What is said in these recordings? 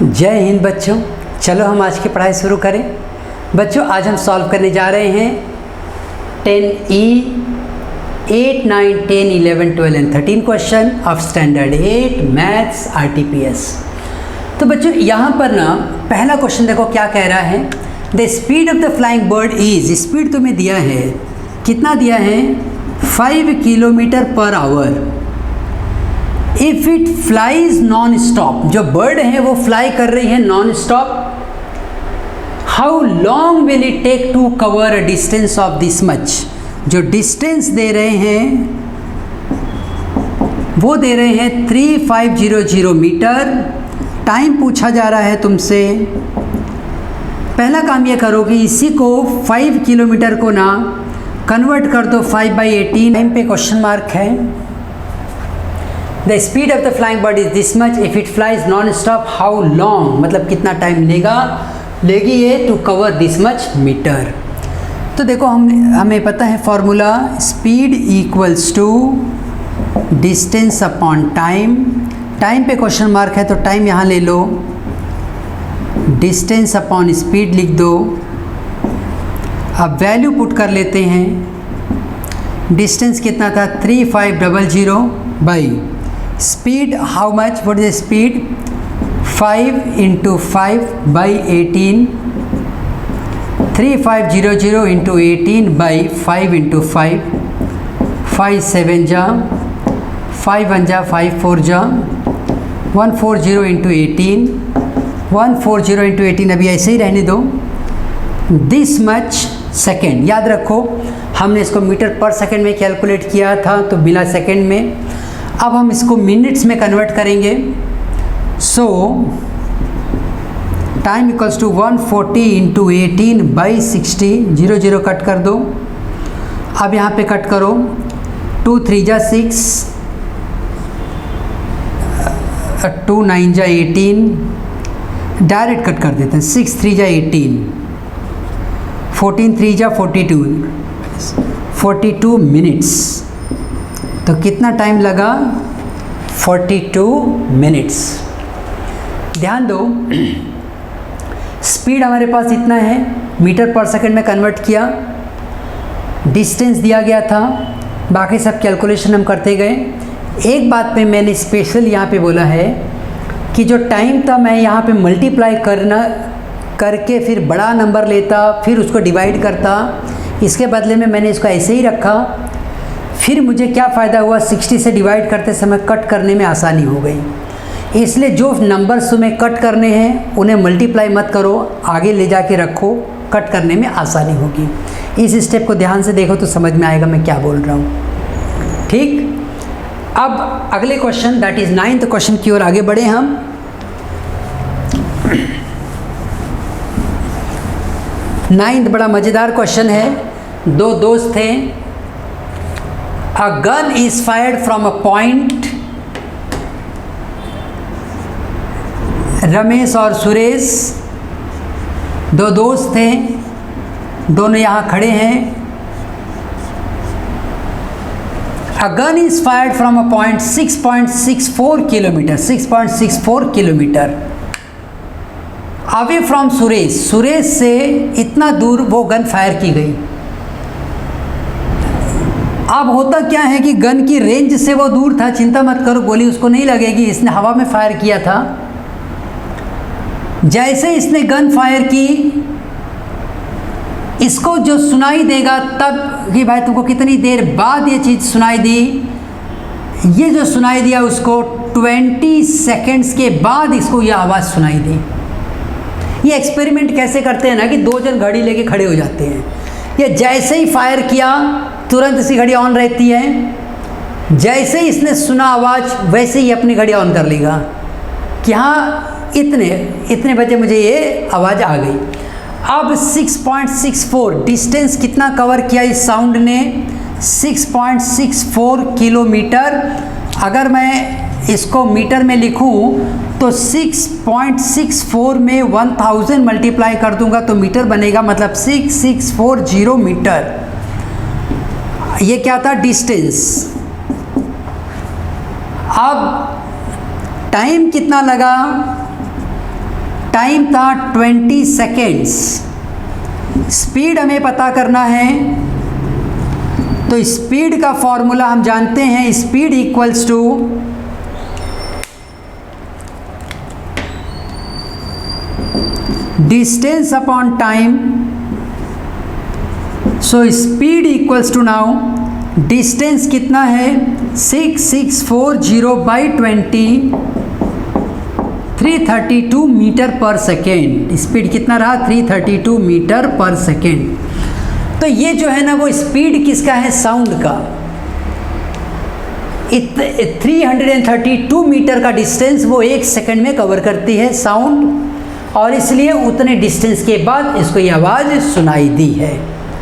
जय हिंद बच्चों। चलो हम आज की पढ़ाई शुरू करें। बच्चों आज हम सॉल्व करने जा रहे हैं 10E 8, 9, 10, 11, 12 and 13 question of standard 8 maths RTPS। तो बच्चों यहाँ पर ना पहला क्वेश्चन देखो क्या कह रहा है। The speed of the flying bird is, speed तुम्हें दिया है, कितना दिया है 5 kilometre per hour. If it flies non stop, जो बर्ड है वो फ्लाई कर रही है non stop, how long will it take to cover a distance of this much. जो डिस्टेंस दे रहे हैं वो दे रहे हैं 3500 मीटर। टाइम पूछा जा रहा है तुमसे। पहला काम ये करो कि इसी को 5 किलोमीटर को ना कन्वर्ट कर दो 5/18। टाइम पे क्वेश्चन मार्क है। The speed of the flying bird is this much, if it flies non stop how long, मतलब कितना टाइम लेगी ये to cover this much metre. तो देखो हमें पता है formula, speed equals to distance upon time. Time पे क्वेश्चन मार्क है तो टाइम यहाँ ले लो, डिस्टेंस अपॉन स्पीड लिख दो। अब वैल्यू पुट कर लेते हैं। डिस्टेंस कितना था 3500 by speed how much, what is speed 5 × 5/18। 3500 × 18/5 × 5, 5 7 जा, 5 1 जा, 5 4 जा, 140 × 18, 140 × 18 अभी ऐसे ही रहने दो। दिस मच सेकेंड, याद रखो हमने इसको मीटर पर सेकेंड में कैलकुलेट किया था तो बिना सेकेंड में। अब हम इसको मिनट्स में कन्वर्ट करेंगे। So time equals to 140 × 18/60, 0 0 cut कर दो। अब यहाँ पे कट करो, 2 3 जा 6, 2 9 जा 18, डायरेक्ट कट कर देते हैं। 6 3 जा 18, 14 3 जा 42 मिनट्स। तो कितना टाइम लगा 42 मिनट्स। ध्यान दो स्पीड हमारे पास इतना है, मीटर पर सेकंड में कन्वर्ट किया, डिस्टेंस दिया गया था, बाकी सब कैलकुलेशन हम करते गए। एक बात पे मैंने स्पेशल यहाँ पे बोला है कि जो टाइम था मैं यहाँ पे मल्टीप्लाई करके फिर बड़ा नंबर लेता, फिर उसको डिवाइड करता। इसके बदले में मैंने इसको ऐसे ही रखा। फिर मुझे क्या फ़ायदा हुआ, 60 से डिवाइड करते समय कट करने में आसानी हो गई। इसलिए जो नंबर्स तुम्हें कट करने हैं उन्हें मल्टीप्लाई मत करो, आगे ले जाके रखो, कट करने में आसानी होगी। इस स्टेप को ध्यान से देखो तो समझ में आएगा मैं क्या बोल रहा हूँ। ठीक, अब अगले question that is 9th question की ओर आगे बढ़े हम। 9th बड़ा मज़ेदार क्वेश्चन है। दो दोस्त थे। A gun is fired from a point। Ramesh और सुरेश दो दोस्त थे, दोनों यहाँ खड़े हैं। A gun is fired from a point 6.64 kilometre, 6.64 kilometre away from Suresh. Suresh से इतना दूर वो गन फायर की गई। अब होता क्या है कि गन की रेंज से वो दूर था, चिंता मत करो, गोली उसको नहीं लगेगी, इसने हवा में फायर किया था। जैसे इसने गन फायर की, इसको जो सुनाई देगा तब कि भाई तुमको कितनी देर बाद ये चीज़ सुनाई दी, ये जो सुनाई दिया उसको 20 सेकेंड्स के बाद इसको ये आवाज़ सुनाई दी। ये एक्सपेरिमेंट कैसे करते हैं ना कि 2 जन घड़ी लेके खड़े हो जाते हैं। ये जैसे ही फायर किया तुरंत इसकी घड़ी ऑन रहती है। जैसे ही इसने सुना आवाज़ वैसे ही अपनी घड़ी ऑन कर लेगा कि हाँ इतने बजे मुझे ये आवाज़ आ गई। अब 6.64 डिस्टेंस कितना कवर किया इस साउंड ने, 6.64 किलोमीटर। अगर मैं इसको मीटर में लिखूं तो 6.64 में 1000 मल्टीप्लाई कर दूंगा तो मीटर बनेगा, मतलब 6640 मीटर। ये क्या था डिस्टेंस। अब टाइम कितना लगा टाइम था 20 सेकेंड्स। स्पीड हमें पता करना है, तो स्पीड का फॉर्मूला हम जानते हैं, speed equals to distance upon time. So speed equals to, now distance कितना है 6640 by 20, 332 metre per second. Speed कितना रहा 332 मीटर पर सेकेंड। तो ये जो है ना वो स्पीड किसका है, साउंड का। 332 मीटर का डिस्टेंस वो 1 सेकेंड में कवर करती है साउंड, और इसलिए उतने डिस्टेंस के बाद इसको ये आवाज़ सुनाई दी है।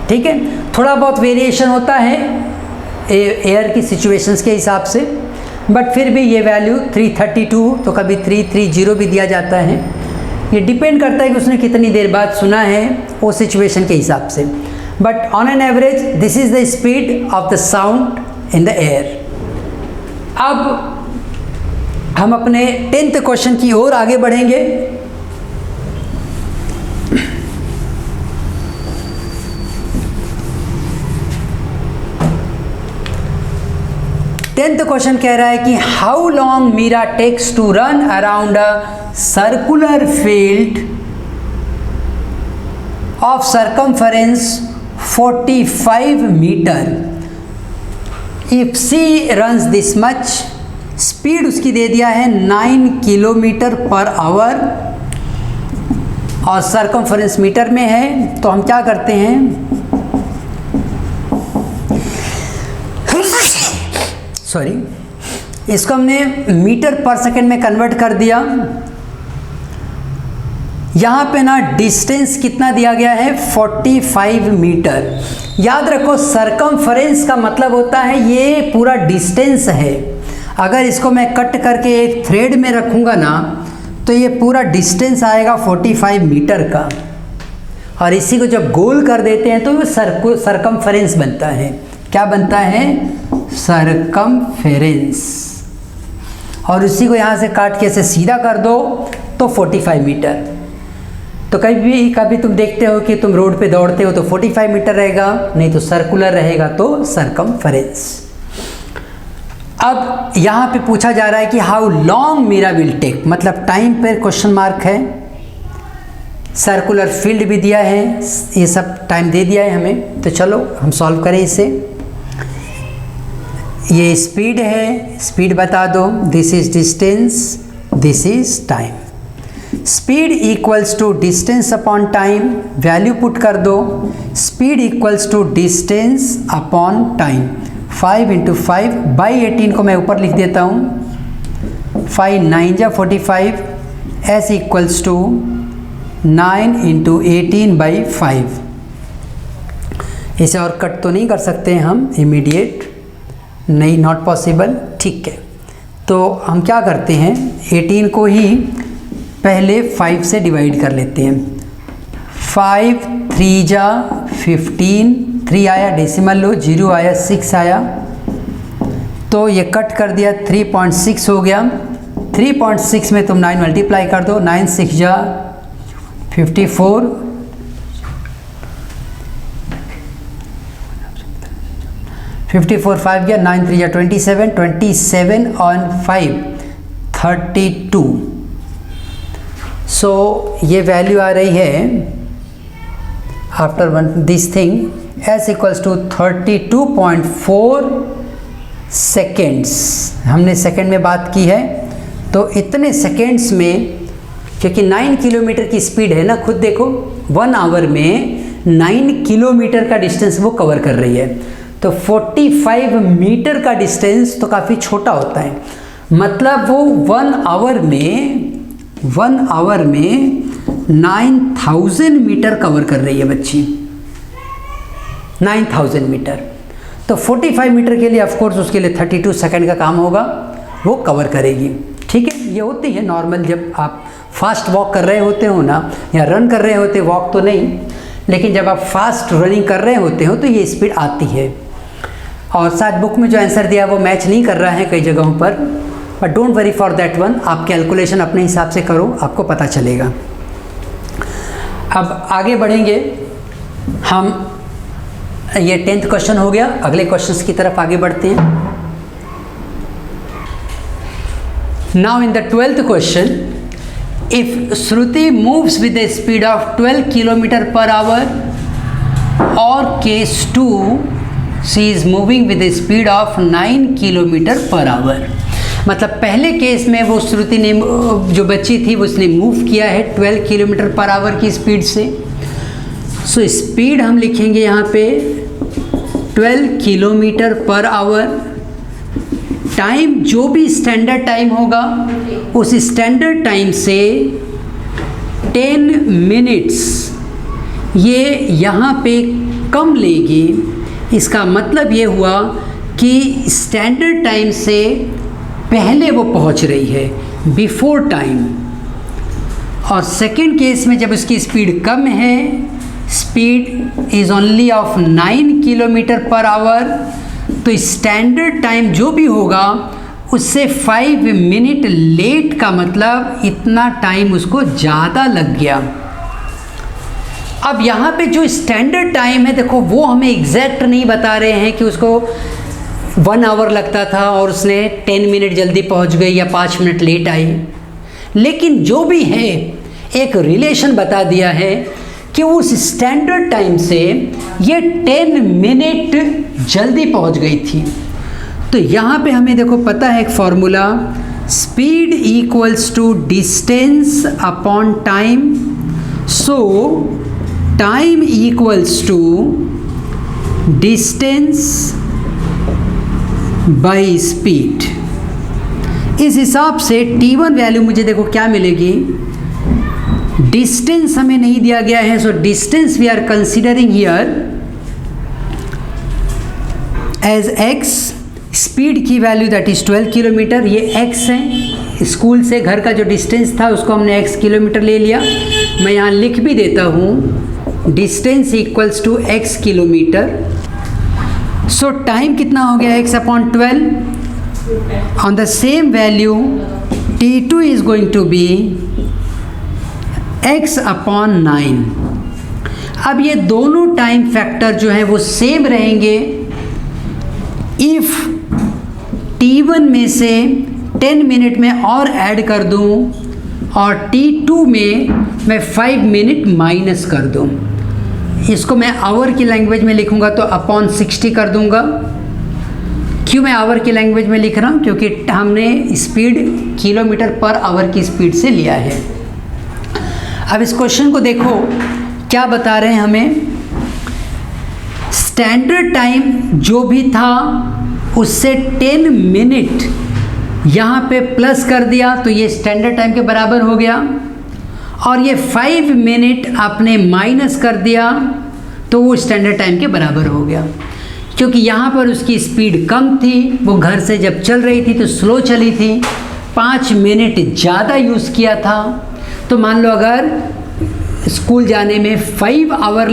ठीक है, थोड़ा बहुत वेरिएशन होता है एयर की सिचुएशंस के हिसाब से, बट फिर भी ये वैल्यू 332 तो कभी 330 भी दिया जाता है। ये डिपेंड करता है कि उसने कितनी देर बाद सुना है वो सिचुएशन के हिसाब से, but on an average this is the speed of the sound in the air. अब हम अपने 10th क्वेश्चन की ओर आगे बढ़ेंगे। 10th क्वेश्चन कह रहा है कि how long Meera takes to run around a circular field of circumference 45 metre if she runs this much. Speed उसकी दे दिया है 9 किलोमीटर पर आवर और सरकमफरेंस मीटर में है। तो हम क्या करते हैं, सॉरी, इसको हमने मीटर पर सेकेंड में कन्वर्ट कर दिया। यहाँ पे ना डिस्टेंस कितना दिया गया है 45 मीटर। याद रखो सरकमफरेंस का मतलब होता है ये पूरा डिस्टेंस है। अगर इसको मैं कट करके एक थ्रेड में रखूँगा ना तो ये पूरा डिस्टेंस आएगा 45 मीटर का, और इसी को जब गोल कर देते हैं तो वो सरकमफरेंस बनता है। क्या बनता है, सरकमफेरेंस। और उसी को यहाँ से काट के ऐसे सीधा कर दो तो 45 मीटर। तो कभी तुम देखते हो कि तुम रोड पे दौड़ते हो तो 45 मीटर रहेगा, नहीं तो सर्कुलर रहेगा तो सरकमफेरेंस। अब यहाँ पे पूछा जा रहा है कि how long Meera will take, मतलब टाइम पर क्वेश्चन मार्क है, सर्कुलर फील्ड भी दिया है, ये सब टाइम दे दिया है हमें। तो चलो हम सॉल्व करें इसे। ये स्पीड है, स्पीड बता दो, this is distance, this is time. Speed equals to distance upon time, value put कर दो। Speed equals to distance upon time, 5 × 5 by 18 को मैं ऊपर लिख देता हूँ। 5 9 जा 45, एस इक्वल्स टू 9 × 18 बाई 5। इसे और कट तो नहीं कर सकते हैं हम इमीडिएट, नहीं, नॉट पॉसिबल। ठीक है, तो हम क्या करते हैं 18 को ही पहले 5 से डिवाइड कर लेते हैं। 5 3 जा 15, 3 आया डेसिमल लो, 0 आया, 6 आया, तो ये कट कर दिया, 3.6 हो गया। 3.6 में तुम 9 मल्टीप्लाई कर दो, 9 6 जा 54, 54 5 गया, 9 3 जा 27, 27 on 5 32। सो ये वैल्यू आ रही है after one this thing S equals to 32.4 seconds. हमने सेकेंड में बात की है, तो इतने सेकेंड्स में, क्योंकि 9 किलोमीटर की स्पीड है ना, खुद देखो 1 आवर में 9 किलोमीटर का डिस्टेंस वो कवर कर रही है। तो 45 मीटर का डिस्टेंस तो काफ़ी छोटा होता है, मतलब वो 1 आवर में 9000 मीटर कवर कर रही है बच्ची, 9000 मीटर। तो 45 मीटर के लिए ऑफकोर्स उसके लिए 32 सेकंड का काम होगा, वो कवर करेगी। ठीक है, ये होती है नॉर्मल, जब आप फास्ट वॉक कर रहे होते हो ना, या रन कर रहे होते, वॉक तो नहीं, लेकिन जब आप फास्ट रनिंग कर रहे होते हो तो ये स्पीड आती है। और शायद बुक में जो आंसर दिया वो मैच नहीं कर रहा है कई जगहों पर, but don't worry for that one. आप कैलकुलेशन अपने हिसाब से करो, आपको पता चलेगा। अब आगे बढ़ेंगे हम, ये 10th क्वेश्चन हो गया, अगले क्वेश्चंस की तरफ आगे बढ़ते हैं। Now in the 12th question, if Shruti moves with the speed of 12 kilometre per hour और case 2 she is moving with the speed of 9 kilometre per hour. मतलब पहले केस में वो श्रुति ने, जो बच्ची थी, उसने मूव किया है 12 किलोमीटर पर आवर की स्पीड से। सो स्पीड हम लिखेंगे यहाँ पे 12 किलोमीटर पर आवर। टाइम जो भी स्टैंडर्ड टाइम होगा उस स्टैंडर्ड टाइम से 10 मिनट्स ये यहाँ पे कम लेगी। इसका मतलब ये हुआ कि स्टैंडर्ड टाइम से पहले वो पहुँच रही है, बिफोर टाइम। और सेकंड केस में जब उसकी स्पीड कम है, speed is only of 9 kilometre per our, तो स्टैंडर्ड टाइम जो भी होगा उससे 5 मिनट लेट का मतलब इतना टाइम उसको ज़्यादा लग गया। अब यहाँ पे जो स्टैंडर्ड टाइम है, देखो वो हमें एग्जैक्ट नहीं बता रहे हैं कि उसको 1 आवर लगता था और उसने 10 मिनट जल्दी पहुँच गई या 5 मिनट लेट आई, लेकिन जो भी है एक रिलेशन बता दिया है कि उस स्टैंडर्ड टाइम से ये 10 मिनट जल्दी पहुंच गई थी। तो यहाँ पे हमें देखो पता है एक formula, speed equals to distance upon time. So time equals to distance by speed. इस हिसाब से T1 वैल्यू मुझे देखो क्या मिलेगी, डिस्टेंस हमें नहीं दिया गया है, so distance we are considering here as x। Speed की वैल्यू दैट इज 12 किलोमीटर, ये x है। स्कूल से घर का जो डिस्टेंस था उसको हमने x किलोमीटर ले लिया। मैं यहाँ लिख भी देता हूँ, distance equals to x kilometre. So time कितना हो गया, x upon 12। On the same value T2 is going to be x upon 9। अब ये दोनों टाइम फैक्टर जो है वो सेम रहेंगे। इफ़ T1 में से 10 मिनट में और ऐड कर दूं और T2 में मैं 5 मिनट माइनस कर दूं, इसको मैं आवर की लैंग्वेज में लिखूंगा तो अपॉन 60 कर दूंगा। क्यों मैं आवर की लैंग्वेज में लिख रहा हूँ, क्योंकि हमने स्पीड किलोमीटर पर आवर की स्पीड से लिया है। अब इस क्वेश्चन को देखो क्या बता रहे हैं हमें, स्टैंडर्ड टाइम जो भी था उससे 10 मिनट यहाँ पे प्लस कर दिया तो ये स्टैंडर्ड टाइम के बराबर हो गया, और ये 5 मिनट आपने माइनस कर दिया तो वो स्टैंडर्ड टाइम के बराबर हो गया। क्योंकि यहाँ पर उसकी स्पीड कम थी, वो घर से जब चल रही थी तो स्लो चली थी, 5 मिनट ज़्यादा यूज़ किया था। तो मान लो अगर स्कूल जाने में 1 आवर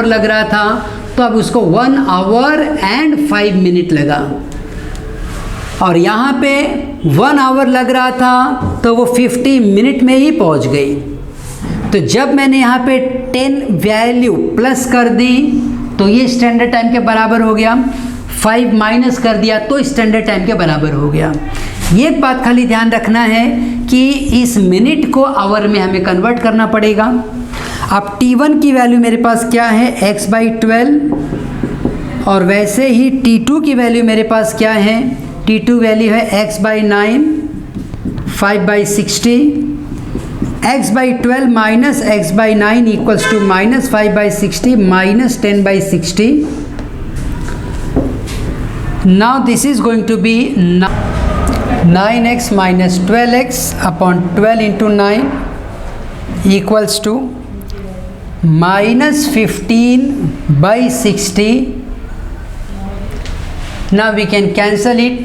लग रहा था तो अब उसको 1 आवर एंड 5 मिनट लगा, और यहाँ पे 1 आवर लग रहा था तो वो 50 मिनट में ही पहुँच गई। तो जब मैंने यहाँ पे 10 वैल्यू प्लस कर दी तो ये स्टैंडर्ड टाइम के बराबर हो गया, 5 माइनस कर दिया तो स्टैंडर्ड टाइम के बराबर हो गया। ये एक बात खाली ध्यान रखना है कि इस मिनट को आवर में हमें कन्वर्ट करना पड़ेगा। अब T1 की वैल्यू मेरे पास क्या है, x/12, और वैसे ही T2 की वैल्यू मेरे पास क्या है, T2 वैल्यू है x/9, 5/60। x/12 minus x/9 equals to minus 5/60 minus 10/60। Now this is going to be 9x minus 12x upon 12 into 9 equals to minus 15/60। Now we can cancel it,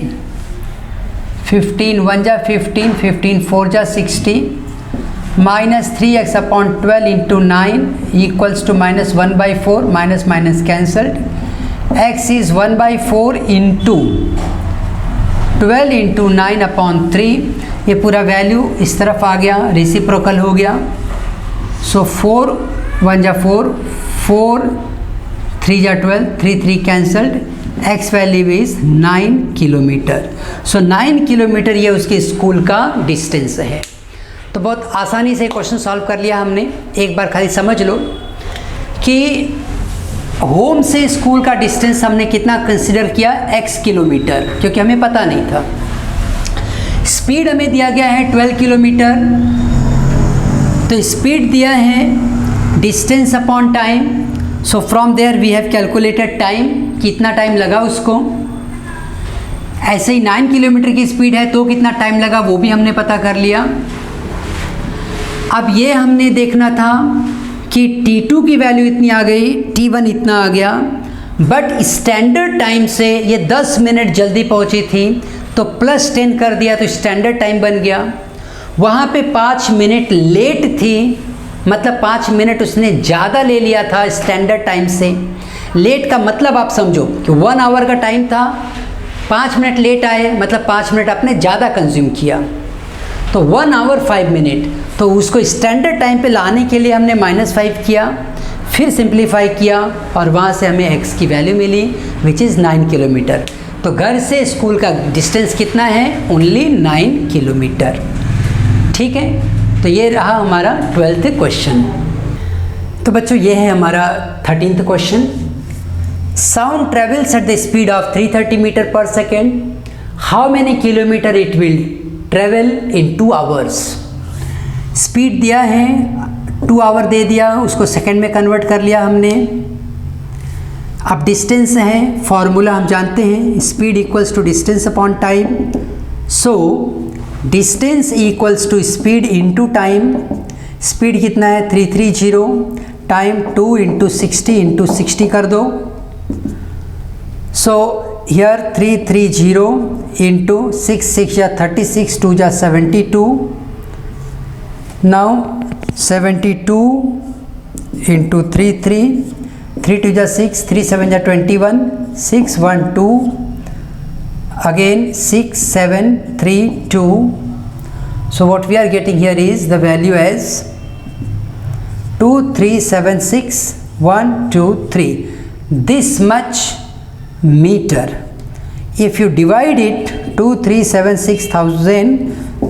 15 1 जा 15, 15 4 जा 60, minus 3x upon 12 into 9 equals to minus 1/4, minus minus cancelled, x is 1/4 into 12 into 9 upon 3। ये पूरा value इस तरफ आ गया, reciprocal हो गया। सो 4 1 जा 4, 4 3 जा 12, 3 3 cancelled, x value is 9 kilometre. So 9 kilometre ये उसके स्कूल का डिस्टेंस है। तो बहुत आसानी से क्वेश्चन सॉल्व कर लिया हमने। एक बार खाली समझ लो कि होम से स्कूल का डिस्टेंस हमने कितना कंसिडर किया, x किलोमीटर, क्योंकि हमें पता नहीं था। स्पीड हमें दिया गया है 12 किलोमीटर, तो स्पीड दिया है distance upon time. So from there we have calculated time, कितना टाइम लगा उसको। ऐसे ही 9 किलोमीटर की स्पीड है तो कितना टाइम लगा वो भी हमने पता कर लिया। अब ये हमने देखना था कि T2 की वैल्यू इतनी आ गई, T1 इतना आ गया, बट स्टैंडर्ड टाइम से ये 10 मिनट जल्दी पहुंची थी तो +10 कर दिया तो स्टैंडर्ड टाइम बन गया। वहाँ पे 5 मिनट लेट थी, मतलब 5 मिनट उसने ज़्यादा ले लिया था स्टैंडर्ड टाइम से। लेट का मतलब आप समझो कि 1 आवर का टाइम था, 5 मिनट लेट आए मतलब 5 मिनट आपने ज़्यादा कंज्यूम किया, तो 1 आवर 5 मिनट। तो उसको स्टैंडर्ड टाइम पे लाने के लिए हमने -5 किया, फिर सिंप्लीफाई किया और वहाँ से हमें x की वैल्यू मिली विच इज़ 9 किलोमीटर। तो घर से स्कूल का डिस्टेंस कितना है, ओनली 9 किलोमीटर। ठीक है, तो ये रहा हमारा 12th क्वेश्चन। तो बच्चों ये है हमारा 13th question. Sound travels at the speed of 330 metre per second, how many kilometre it will travel in 2 hours. Speed दिया है, 2 आवर दे दिया, उसको सेकेंड में कन्वर्ट कर लिया हमने। अब डिस्टेंस है, फॉर्मूला हम जानते हैं, speed equals to distance upon time. So distance equals to speed into time. Speed कितना है 330, टाइम 2 × 60 × 60 कर दो। सो हियर 330 into 6 6 या 36, 2 जा 72। नाउ 72 into 3 3 3 2 जा 6, 3 7 जा 21, 6 1 2, again 6 7 3 2। so what we are getting here is the value as 2 3 7 6 1 2 3, this much meter. If you divide it 2,376,000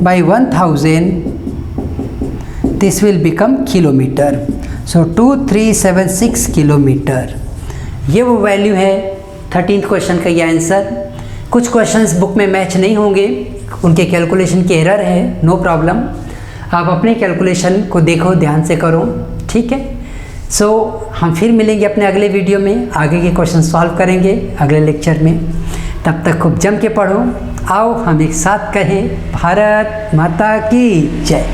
by 1,000, this will become kilometer. So 2376 kilometre, ये वो value है 13th question का। ये answer. कुछ questions book में match नहीं होंगे, उनके कैलकुलेशन के एरर है, नो प्रॉब्लम। आप अपने कैलकुलेशन को देखो, ध्यान से करो, ठीक है। सो हम फिर मिलेंगे अपने अगले वीडियो में, आगे के क्वेश्चन सॉल्व करेंगे अगले लेक्चर में। तब तक खूब जम के पढ़ो। आओ हम एक साथ कहें, भारत माता की जय।